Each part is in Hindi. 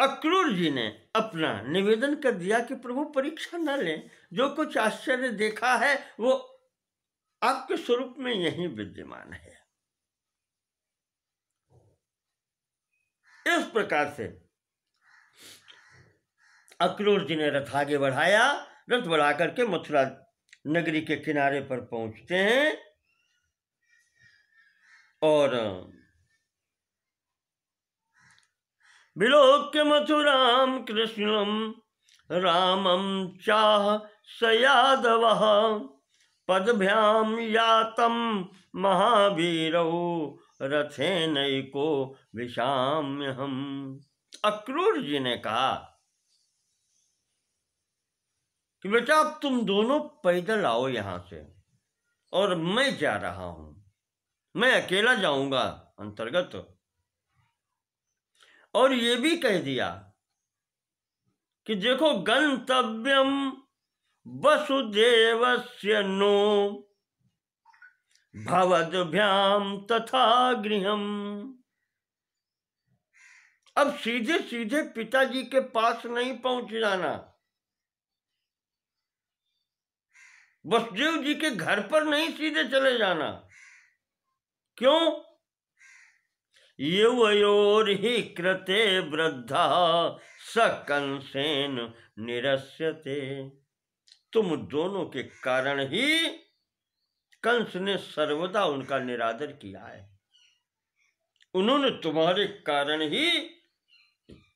अक्रूर जी ने अपना निवेदन कर दिया कि प्रभु परीक्षा न लें, जो कुछ आश्चर्य देखा है वो आपके स्वरूप में यही विद्यमान है। इस प्रकार से अक्रूर जी ने रथ आगे बढ़ाया। रथ बढ़ा करके मथुरा नगरी के किनारे पर पहुंचते हैं और विलोक्य मथुराम कृष्णम रामम चाह स यादवः पदभ्याम यातम महावीरौ रथेनैको विशाम्यहम्। अक्रूर जी ने कहा कि बेटा अब तुम दोनों पैदल आओ यहां से, और मैं जा रहा हूं, मैं अकेला जाऊंगा अंतर्गत। और ये भी कह दिया कि देखो गंतव्यम वसुदेवस्य नो भवद्भ्याम तथा गृहम। अब सीधे सीधे पिताजी के पास नहीं पहुंच जाना, वसुदेव जी के घर पर नहीं सीधे चले जाना। क्यों? युवयोर्हि कृते वृद्धा स कंसेन निरस्यते। तुम दोनों के कारण ही कंस ने सर्वदा उनका निरादर किया है। उन्होंने तुम्हारे कारण ही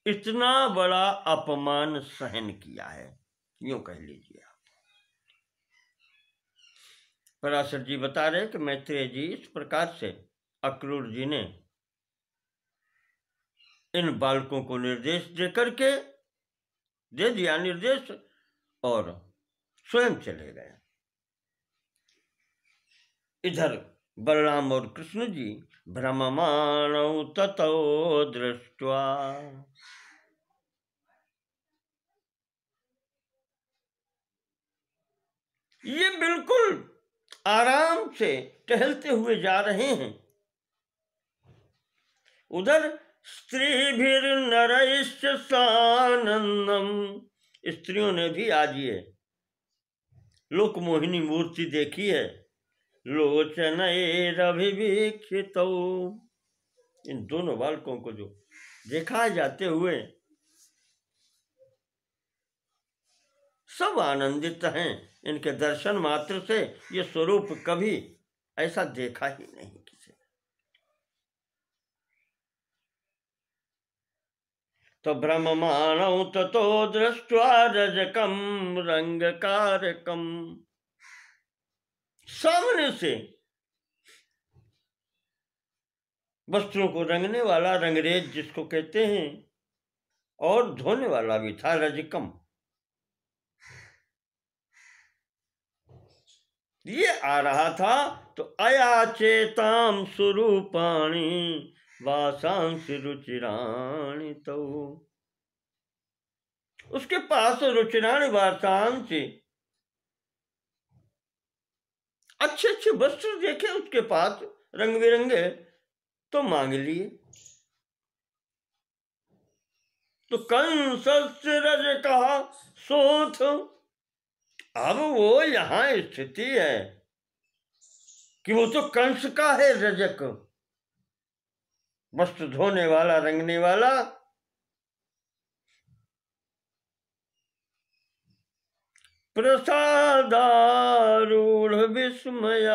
इतना बड़ा अपमान सहन किया है, यूं कह लीजिए आप। पराशर जी बता रहे कि मैत्रेय जी इस प्रकार से अक्रूर जी ने इन बालकों को निर्देश दे करके दे दिया निर्देश और स्वयं चले गए। इधर बलराम और कृष्ण जी भ्रममाणौ ततो दृष्ट्वा, ये बिल्कुल आराम से टहलते हुए जा रहे हैं। उधर स्त्रीभिर्नरैश्च सानंदम, स्त्रियों ने भी आज ये लोकमोहिनी मूर्ति देखी है। लोचनैरभिवीक्षितौ, इन दोनों बालकों को जो देखा जाते हुए सब आनंदित हैं। इनके दर्शन मात्र से ये स्वरूप कभी ऐसा देखा ही नहीं किसी ने। तो ब्रह्ममाणौ ततो दृष्ट्वा रजकम रंगकारकम, सामने से वस्त्रों को रंगने वाला रंगरेज जिसको कहते हैं, और धोने वाला भी था रजकम। ये आ रहा था तो अयाचेताम स्वरूपाणि वासांसि रुचिराणि, तो उसके पास रुचिराणि वासांसि अच्छे अच्छे वस्त्र देखे उसके पास रंग बिरंगे, तो मांग लिए। तो कंस रज कहा सोथ, अब वो यहां स्थिति है कि वो तो कंस का है रजक, वस्त्र धोने वाला रंगने वाला। प्रसादारूढ़ विस्मय,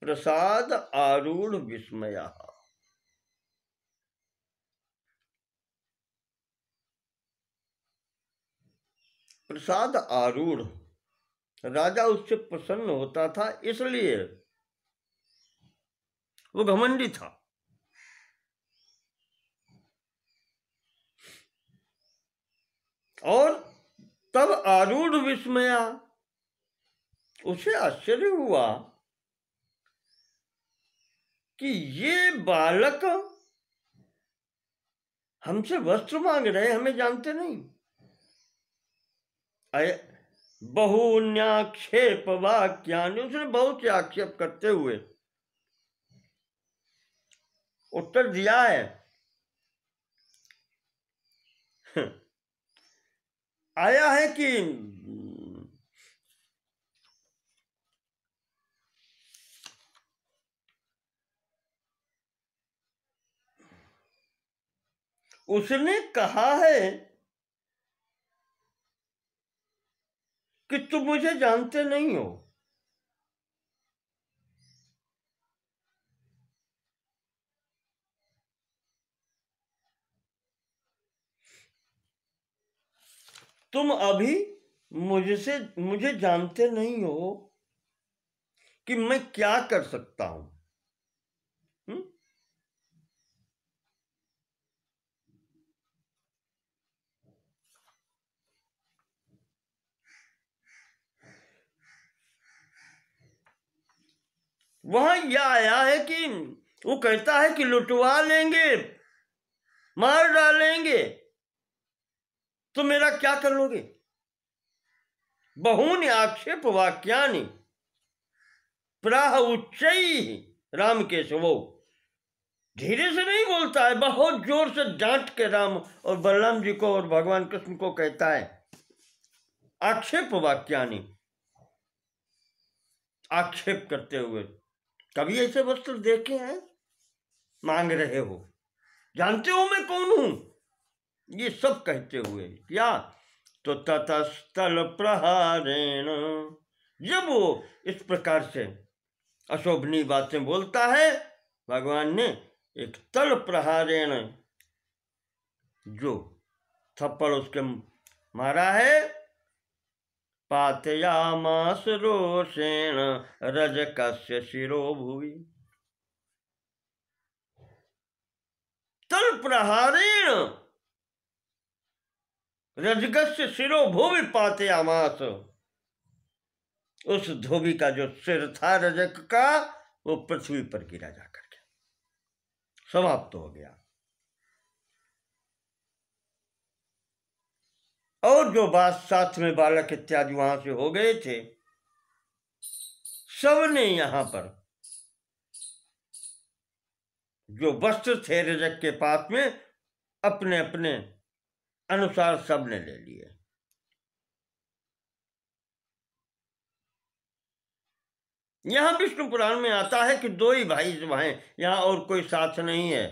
प्रसाद आरूढ़ विस्मय, प्रसाद आरूढ़, राजा उससे प्रसन्न होता था, इसलिए वो घमंडी था। और तब आरूढ़ विस्मया, उसे आश्चर्य हुआ कि ये बालक हमसे वस्त्र मांग रहे, हमें जानते नहीं। बहुन्याक्षेप वाक्यानि, उसने बहुत से आक्षेप करते हुए उत्तर दिया है आया है कि उसने कहा है कि तुम मुझे जानते नहीं हो। तुम अभी मुझे जानते नहीं हो कि मैं क्या कर सकता हूं। वहां यह आया है कि वो कहता है कि लुटवा लेंगे, मार डालेंगे, तो मेरा क्या कर लोगे। बहूनि आक्षेप वाक्यानि प्राह उच्चैः राम केशवो। धीरे से नहीं बोलता है, बहुत जोर से डांट के राम और बलराम जी को और भगवान कृष्ण को कहता है। आक्षेप वाक्यानि, आक्षेप करते हुए। कभी ऐसे वस्त्र देखे हैं? मांग रहे हो, जानते हो मैं कौन हूं, ये सब कहते हुए क्या। तो ततस्तल प्रहारेण, जब वो इस प्रकार से अशोभनीय बातें बोलता है, भगवान ने एक तल प्रहारेण, जो थप्पड़ उसके मारा है, पातयामास रोषेण रजकस्य शिरो भुवि। तल प्रहारेण रजकस्य शिरो भुवि पातयामास। उस धोबी का जो सिर था रजक का, वो पृथ्वी पर गिरा जाकर के समाप्त हो गया। और जो बात साथ में बालक इत्यादि वहां से हो गए थे, सबने यहां पर जो वस्त्र थे रजक के पास में, अपने अपने अनुसार सबने ले लिए। यहां विष्णु पुराण में आता है कि दो ही भाई हैं, यहां और कोई साथ नहीं है।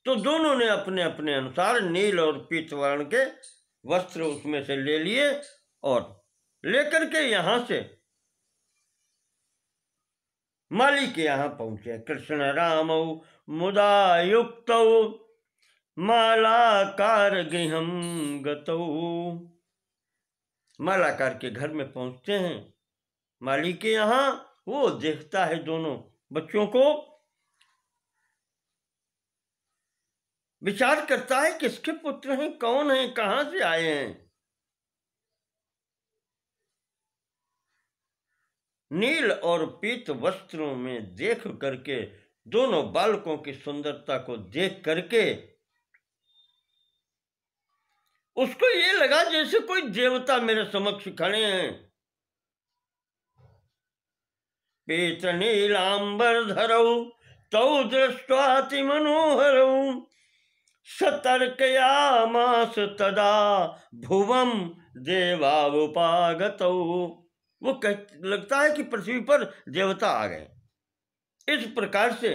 तो दोनों ने अपने अपने अनुसार नील और पीत वर्ण के वस्त्र उसमें से ले लिए और लेकर के यहां से माली के यहां पहुंचे। कृष्ण राम मुदा युक्त मालाकार गृहम गतौ। मालाकार के घर में पहुंचते हैं, माली के यहां। वो देखता है दोनों बच्चों को, विचार करता है किसके पुत्र हैं, कौन हैं, कहां से आए हैं। नील और पीत वस्त्रों में देख करके, दोनों बालकों की सुंदरता को देख करके उसको ये लगा जैसे कोई देवता मेरे समक्ष खड़े हैं। पीत नीलांबर धरौ तौ दृष्ट्वाति मनोहरौ सतर्कयामास तदा भुवम देवावुपागतौ। वो लगता है कि पृथ्वी पर देवता आ गए। इस प्रकार से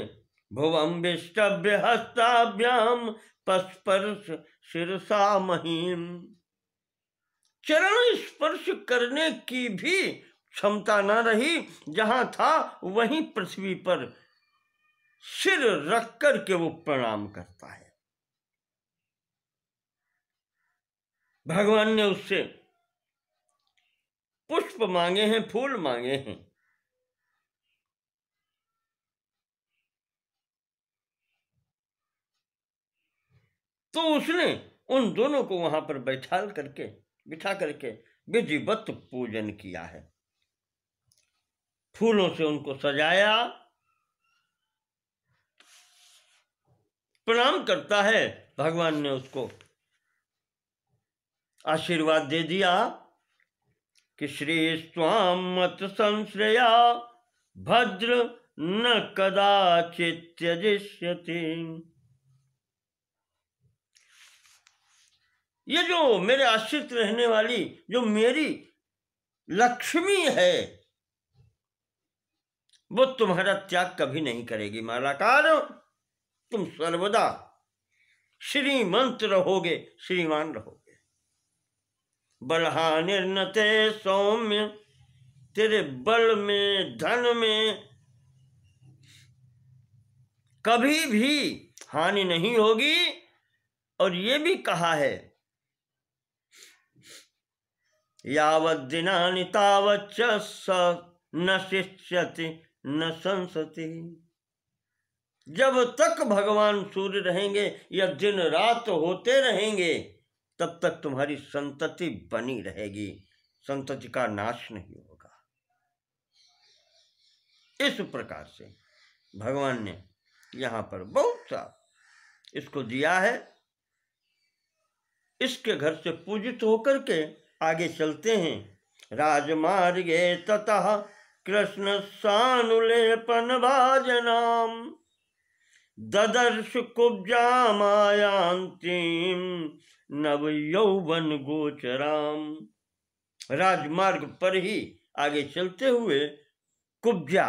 भुवम विष्टभ्य हस्ताभ्याम पस्पर्श शिरसा महीम। चरण स्पर्श करने की भी क्षमता न रही, जहां था वहीं पृथ्वी पर सिर रख करके वो प्रणाम करता है। भगवान ने उससे पुष्प मांगे हैं, फूल मांगे हैं। तो उसने उन दोनों को वहां पर बिठा करके विधिवत पूजन किया है। फूलों से उनको सजाया, प्रणाम करता है। भगवान ने उसको आशीर्वाद दे दिया कि श्री स्वाम मत संश्रया भद्र न कदाचित् त्यजिष्यति। ये जो मेरे आश्रित रहने वाली जो मेरी लक्ष्मी है वो तुम्हारा त्याग कभी नहीं करेगी मालाकार। तुम सर्वदा श्रीमंत रहोगे, श्रीमान रहोगे। बलहानिर्नते सौम्य, तेरे बल में धन में कभी भी हानि नहीं होगी। और ये भी कहा है यावत् दिनानि तावच्च स न शिष्यति न संसति। जब तक भगवान सूर्य रहेंगे या दिन रात होते रहेंगे तब तक तुम्हारी संतति बनी रहेगी, संतति का नाश नहीं होगा। इस प्रकार से भगवान ने यहाँ पर बहुत सा इसको दिया है। इसके घर से पूजित होकर के आगे चलते हैं। राजमार्गे ततः कृष्ण सानुलेपन भाजनाम ददर्श कुब्जामायांतीं नव यौवन गोचराम। राजमार्ग पर ही आगे चलते हुए कुब्जा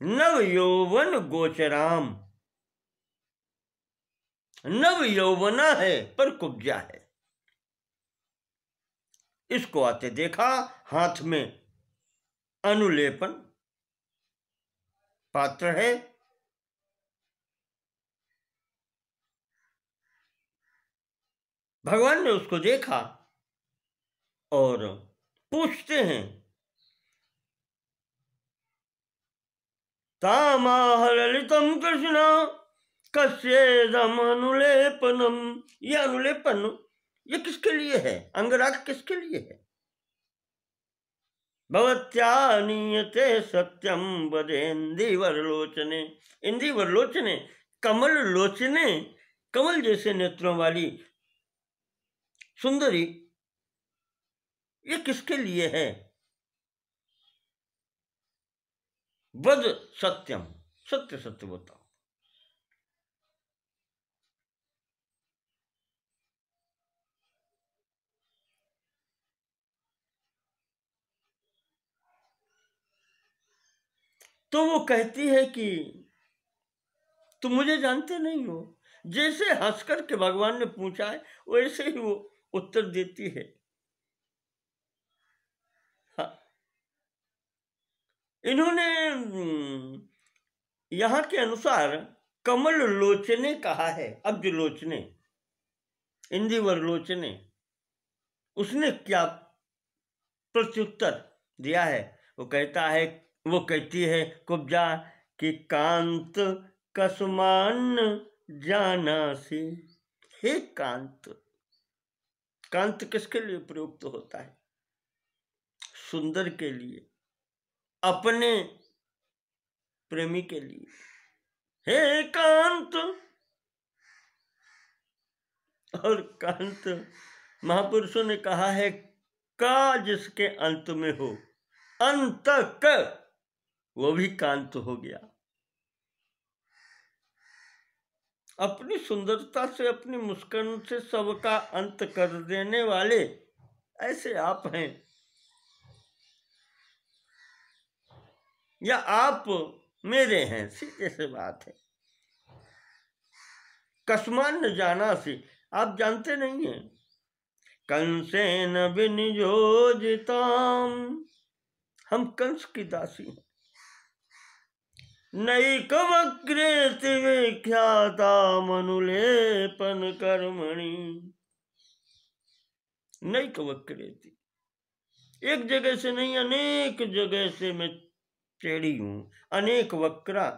नव यौवन गोचराम, नव यौवना है पर कुब्जा है। इसको आते देखा, हाथ में अनुलेपन पात्र है। भगवान ने उसको देखा और पूछते हैं तामाह ललितम कृष्ण कस्येदम अनुलेपनम। ये अनुलेपन ये किसके लिए है? अंगराग किसके लिए है? भवत्या नीयते सत्यम वदेन्दीवरलोचने। इंदीवरलोचने, कमल लोचने, कमल जैसे नेत्रों वाली सुंदरी, ये किसके लिए है? वद सत्यम, सत्य सत्य बताओ। तो वो कहती है कि तुम मुझे जानते नहीं हो। जैसे हंस कर के भगवान ने पूछा है वैसे ही वो उत्तर देती है। हाँ, इन्होंने यहाँ के अनुसार कमल लोचने कहा है। अब्ज लोचने, इंदिवर लोचने, उसने क्या प्रत्युत्तर दिया है? वो कहता है, वो कहती है कुब्जा कि कांत कसमान जानासी। हे कांत, कांत किसके लिए प्रयुक्त होता है? सुंदर के लिए, अपने प्रेमी के लिए। हे कांत, और कांत महापुरुषों ने कहा है का जिसके अंत में हो, अंत क, वो भी कांत हो गया। अपनी सुंदरता से, अपनी मुस्कान से सबका अंत कर देने वाले ऐसे आप हैं, या आप मेरे हैं, सीधे से बात है। कस्मान न जाना सी, आप जानते नहीं हैं। कंसेन विनियोजिताम, हम कंस की दासी हैं। नैक वक्रेति विख्याता मनुलेपन कर्मणि। नैक वक्रेति, एक जगह से नहीं अनेक जगह से मैं टेढ़ी हूं, अनेक वक्रा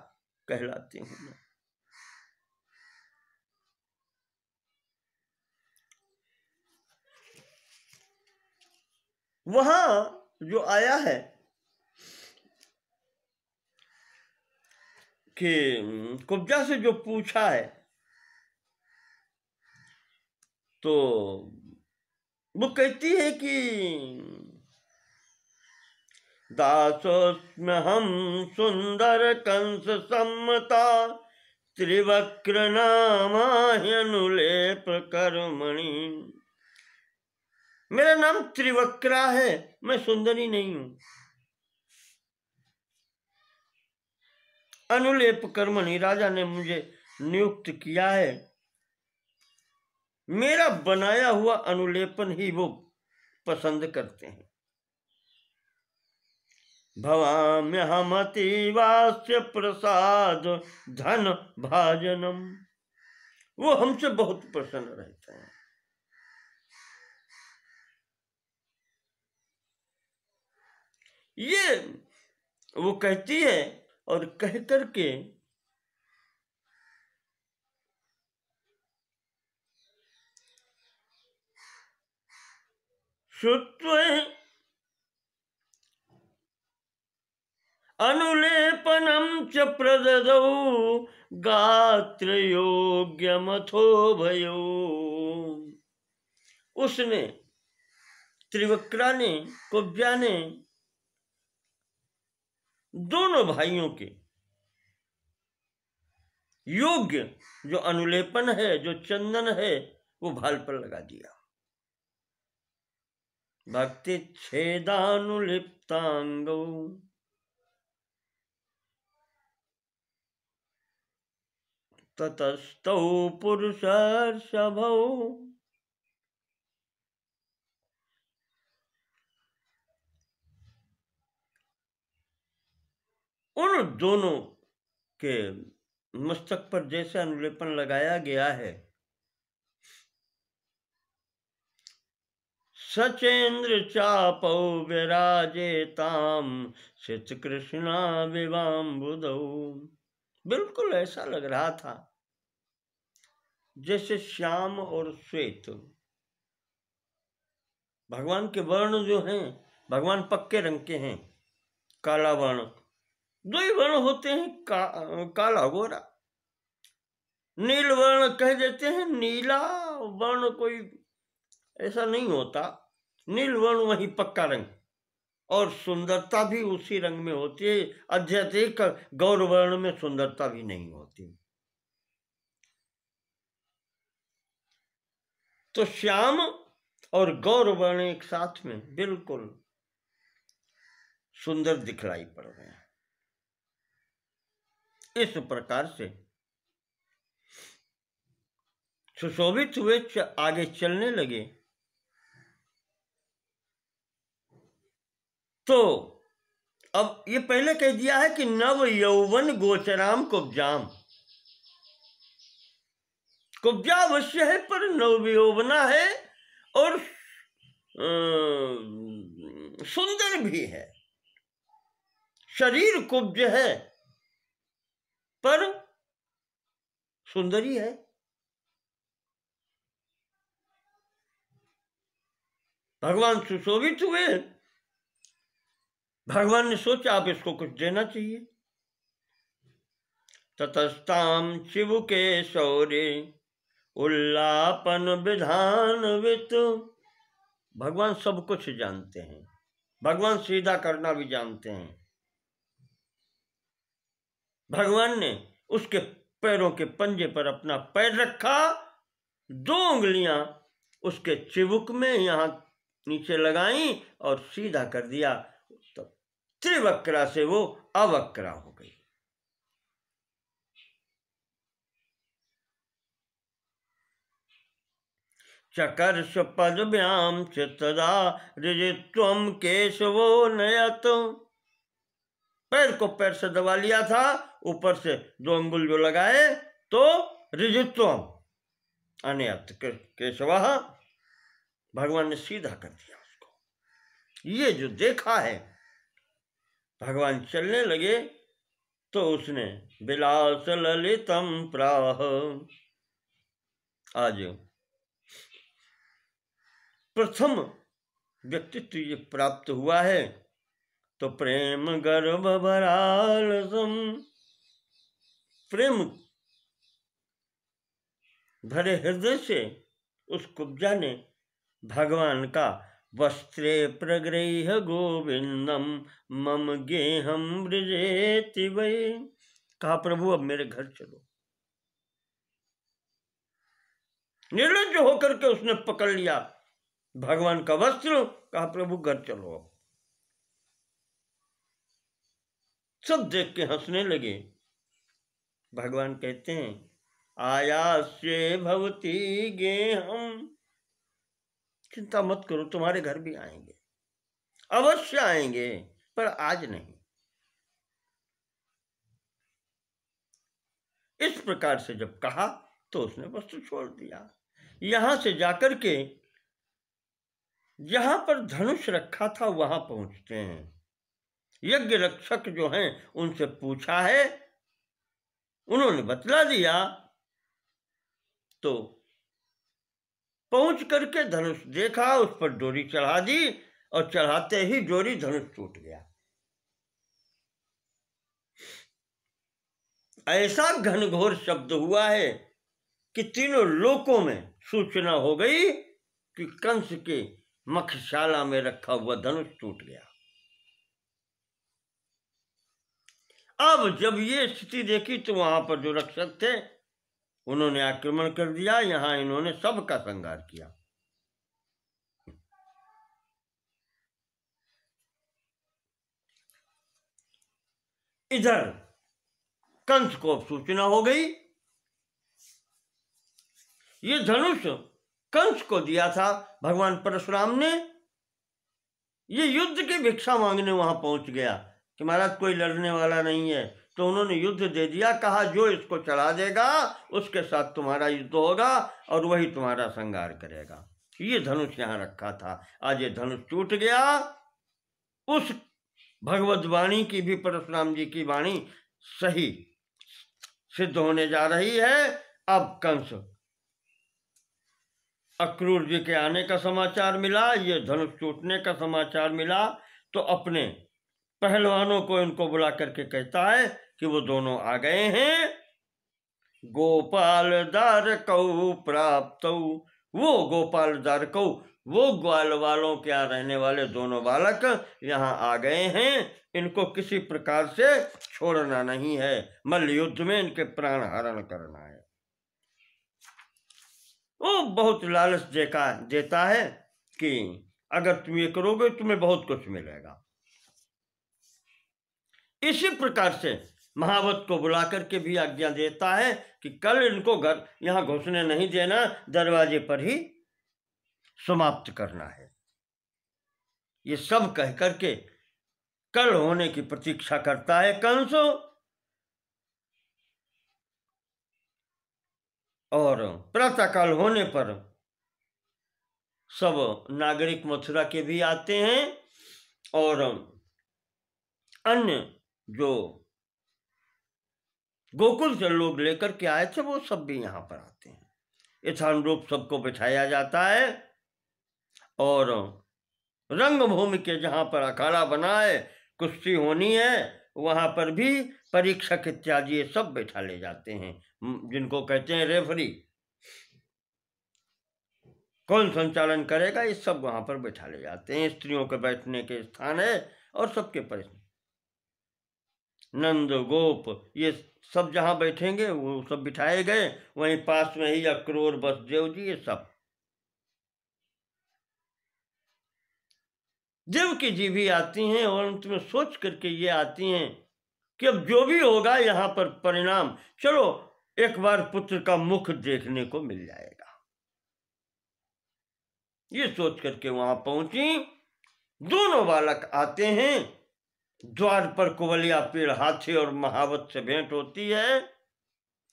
कहलाती हूं मैं। वहां जो आया है कि कुब्जा से जो पूछा है तो वो कहती है कि दासोस्म्यहं सुंदर कंस सम्मता त्रिवक्र नामा अनुलेप कर्मणि। मेरा नाम त्रिवक्रा है, मैं सुंदरी नहीं हूं। अनुलेप कर्मणि, राजा ने मुझे नियुक्त किया है, मेरा बनाया हुआ अनुलेपन ही वो पसंद करते हैं। भवाम्यहमतीवास्य प्रसाद धन भाजनम, वो हमसे बहुत प्रसन्न रहते हैं। ये वो कहती है और कह करके श्रुत्वा अनुलेपनम च प्रददौ गात्र योग्यमथो भयो। उसने, त्रिवक्रा ने, कुब्जा ने दोनों भाइयों के योग्य जो अनुलेपन है, जो चंदन है, वो भाल पर लगा दिया। भक्ति छेदानुलिप्तांगौ ततस्तौ पुरुषर्षभौ। उन दोनों के मस्तक पर जैसे अनुलेपन लगाया गया है, सचेन्द्र चापौ विराजेताम श्रित कृष्णा विवाम्बुदौ। बिल्कुल ऐसा लग रहा था जैसे श्याम और श्वेत, भगवान के वर्ण जो हैं, भगवान पक्के रंग के हैं, काला वर्ण, दो ही वर्ण होते हैं, काला गोरा। नील वर्ण कह देते हैं, नीला वर्ण कोई ऐसा नहीं होता, नील वर्ण वही पक्का रंग, और सुंदरता भी उसी रंग में होती है। अत्यधिक गौर वर्ण में सुंदरता भी नहीं होती। तो श्याम और गौर वर्ण एक साथ में बिल्कुल सुंदर दिखलाई पड़ रहे हैं। इस प्रकार से सुशोभित हुए आगे चलने लगे। तो अब ये पहले कह दिया है कि नव यौवन गोचराम कुब्जाम, कुब्जा अवश्य है पर नव यौवना है और सुंदर भी है। शरीर कुब्ज है पर सुंदरी है। भगवान सुशोभित हुए, भगवान ने सोचा आप इसको कुछ देना चाहिए। ततस्ताम शिव के शौर्य उल्लापन विधान वित। भगवान सब कुछ जानते हैं, भगवान सीधा करना भी जानते हैं। भगवान ने उसके पैरों के पंजे पर अपना पैर रखा, दो उंगलियां उसके चिबुक में यहां नीचे लगाई और सीधा कर दिया। तो त्रिवक्रा से वो अवक्रा हो गई। चकर्ष पदभ्याम चित्तदा ऋजित्वम केशवो नयत। पैर को पैर से दबा लिया था, ऊपर से दो अंगुल जो लगाए तो ऋजित्वम अनयत केशव, भगवान ने सीधा कर दिया उसको। ये जो देखा है, भगवान चलने लगे तो उसने विलास ललितम प्राह। आज प्रथम व्यक्तित्व ये प्राप्त हुआ है। तो प्रेम गर्भ भरालसम, प्रेम भरे हृदय से उस कुब्जा ने भगवान का वस्त्रे प्रगृह्य गोविंदम मम गेहम ब्रजेति वै, कहा प्रभु अब मेरे घर चलो। निर्लज्ज होकर के उसने पकड़ लिया भगवान का वस्त्र, कहा प्रभु घर चलो। सब देख के हंसने लगे। भगवान कहते हैं आयास्य भवती गेहम, चिंता मत करो, तुम्हारे घर भी आएंगे, अवश्य आएंगे, पर आज नहीं। इस प्रकार से जब कहा तो उसने वस्त्र छोड़ दिया। यहां से जाकर के जहां पर धनुष रखा था वहां पहुंचते हैं। यज्ञ रक्षक जो हैं उनसे पूछा है, उन्होंने बतला दिया, तो पहुंच करके धनुष देखा, उस पर डोरी चढ़ा दी और चढ़ाते ही डोरी धनुष टूट गया। ऐसा घनघोर शब्द हुआ है कि तीनों लोकों में सूचना हो गई कि कंस के मखशाला में रखा हुआ धनुष टूट गया। अब जब ये स्थिति देखी तो वहां पर जो रक्षक थे उन्होंने आक्रमण कर दिया। यहां इन्होंने सबका संहार किया। इधर कंस को सूचना हो गई। ये धनुष कंस को दिया था भगवान परशुराम ने। ये युद्ध की भिक्षा मांगने वहां पहुंच गया कि महाराज कोई लड़ने वाला नहीं है, तो उन्होंने युद्ध दे दिया। कहा जो इसको चढ़ा देगा उसके साथ तुम्हारा युद्ध होगा और वही तुम्हारा संहार करेगा। ये धनुष यहां रखा था, आज ये धनुष टूट गया। उस भगवत वाणी की भी, परशुराम जी की वाणी सही सिद्ध होने जा रही है। अब कंस अक्रूर जी के आने का समाचार मिला, ये धनुष टूटने का समाचार मिला, तो अपने पहलवानों को इनको बुला करके कहता है कि वो दोनों आ गए हैं। गोपाल दारकौ प्राप्त, वो गोपाल दारकौ, वो ग्वाल वालों के यहाँ रहने वाले दोनों बालक यहाँ आ गए हैं। इनको किसी प्रकार से छोड़ना नहीं है, मल्ल युद्ध में इनके प्राण हरण करना है। वो बहुत लालच देता है कि अगर तुम ये करोगे तुम्हें बहुत कुछ मिलेगा। इसी प्रकार से महावत को बुला करके भी आज्ञा देता है कि कल इनको घर यहां घुसने नहीं देना, दरवाजे पर ही समाप्त करना है। ये सब कह करके कल होने की प्रतीक्षा करता है कंस। और प्रातःकाल होने पर सब नागरिक मथुरा के भी आते हैं और अन्य जो गोकुल से लोग लेकर के आए थे वो सब भी यहाँ पर आते हैं। यथानुरूप सबको बिठाया जाता है और रंगभूमि के जहाँ पर अखाड़ा बना है, कुश्ती होनी है, वहाँ पर भी परीक्षक इत्यादि ये सब बैठा ले जाते हैं, जिनको कहते हैं रेफरी। कौन संचालन करेगा ये सब वहाँ पर बैठा ले जाते हैं। स्त्रियों के बैठने के स्थान है और सबके प्रश्न, नंद गोप ये सब जहाँ बैठेंगे वो सब बिठाए गए। वहीं पास में ही अक्रूर वसुदेव जी, ये सब देवकी जी भी आती हैं और अंत में सोच करके ये आती हैं कि अब जो भी होगा यहाँ पर परिणाम, चलो एक बार पुत्र का मुख देखने को मिल जाएगा। ये सोच करके वहां पहुंची। दोनों बालक आते हैं। द्वार पर कुवलिया पेड़ हाथी और महावत से भेंट होती है।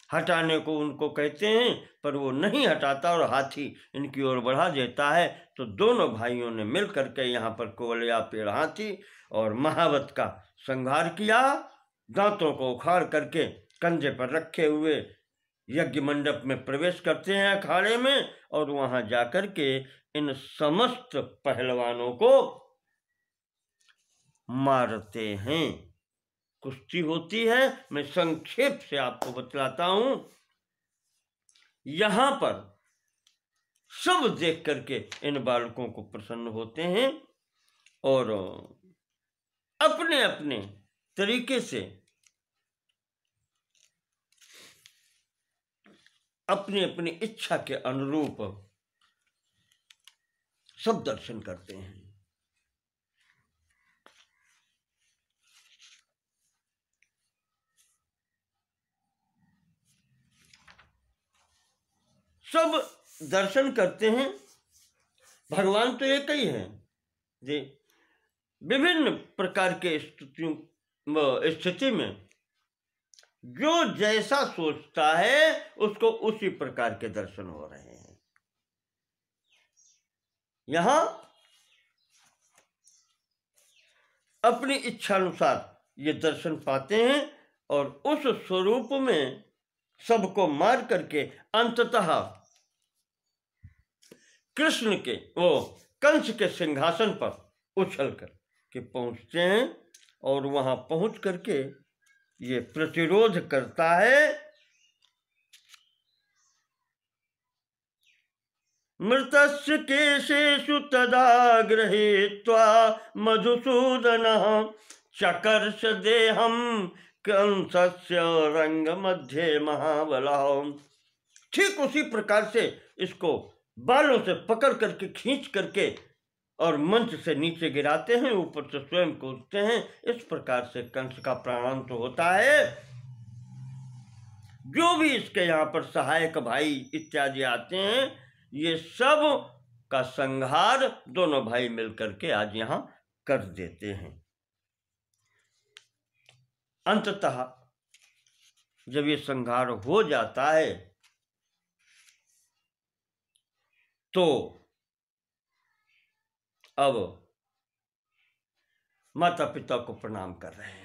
हटाने को उनको कहते हैं पर वो नहीं हटाता और हाथी इनकी ओर बढ़ा देता है। तो दोनों भाइयों ने मिल करके यहाँ पर कुवलिया पेड़ हाथी और महावत का संहार किया। दांतों को उखाड़ करके कंधे पर रखे हुए यज्ञ मंडप में प्रवेश करते हैं अखाड़े में और वहां जाकर के इन समस्त पहलवानों को मारते हैं। कुश्ती होती है। मैं संक्षेप से आपको बतलाता हूं। यहां पर सब देख करके इन बालकों को प्रसन्न होते हैं और अपने अपने तरीके से अपनी अपनी इच्छा के अनुरूप सब दर्शन करते हैं। सब दर्शन करते हैं। भगवान तो एक ही है जी। विभिन्न प्रकार के स्थिति में जो जैसा सोचता है उसको उसी प्रकार के दर्शन हो रहे हैं। यहां अपनी इच्छा अनुसार ये दर्शन पाते हैं और उस स्वरूप में सबको मार करके अंततः कृष्ण के वो कंस के सिंहासन पर उछल कर के पहुंचते हैं और वहां पहुंच करके ये प्रतिरोध करता है। मृतस्य केशेषु तदा गृहीत्वा मधुसूदनः चकर्ष देहं कंसस्य रंग मध्य महाबलः। ठीक उसी प्रकार से इसको बालों से पकड़ करके खींच करके और मंच से नीचे गिराते हैं, ऊपर से स्वयं कूदते हैं। इस प्रकार से कंस का प्राणांत होता है। जो भी इसके यहाँ पर सहायक भाई इत्यादि आते हैं, ये सब का संहार दोनों भाई मिलकर के आज यहाँ कर देते हैं। अंततः जब ये संहार हो जाता है तो अब माता पिता को प्रणाम कर रहे हैं।